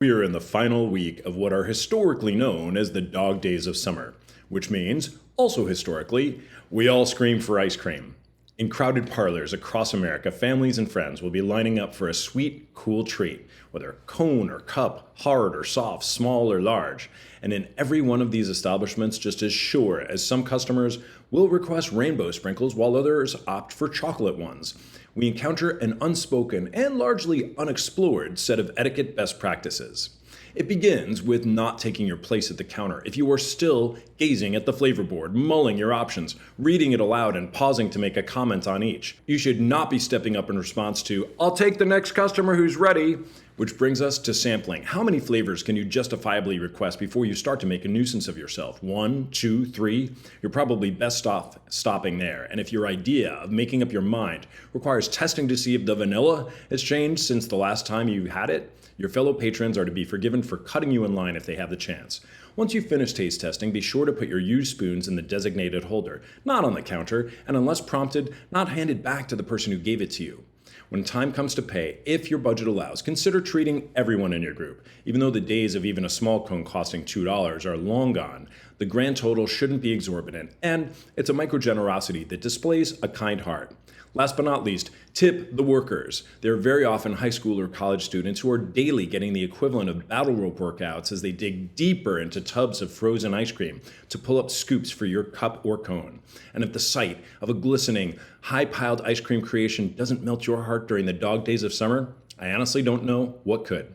We are in the final week of what are historically known as the dog days of summer, which means, also historically, we all scream for ice cream. In crowded parlors across America, families and friends will be lining up for a sweet, cool treat, whether cone or cup, hard or soft, small or large. And in every one of these establishments, just as sure as some customers will request rainbow sprinkles while others opt for chocolate ones, we encounter an unspoken and largely unexplored set of etiquette best practices. It begins with not taking your place at the counter if you are still gazing at the flavor board, mulling your options, reading it aloud, and pausing to make a comment on each. You should not be stepping up in response to, "I'll take the next customer who's ready," which brings us to sampling. How many flavors can you justifiably request before you start to make a nuisance of yourself? 1, 2, 3? You're probably best off stopping there. And if your idea of making up your mind requires testing to see if the vanilla has changed since the last time you had it, your fellow patrons are to be forgiven for cutting you in line if they have the chance. Once you finish taste testing, be sure to put your used spoons in the designated holder, not on the counter, and unless prompted, not handed back to the person who gave it to you. When time comes to pay, if your budget allows, consider treating everyone in your group. Even though the days of even a small cone costing $2 are long gone, the grand total shouldn't be exorbitant, and it's a micro-generosity that displays a kind heart. Last but not least, tip the workers. They're very often high school or college students who are daily getting the equivalent of battle rope workouts as they dig deeper into tubs of frozen ice cream to pull up scoops for your cup or cone. And if the sight of a glistening, high-piled ice cream creation doesn't melt your heart during the dog days of summer, I honestly don't know what could.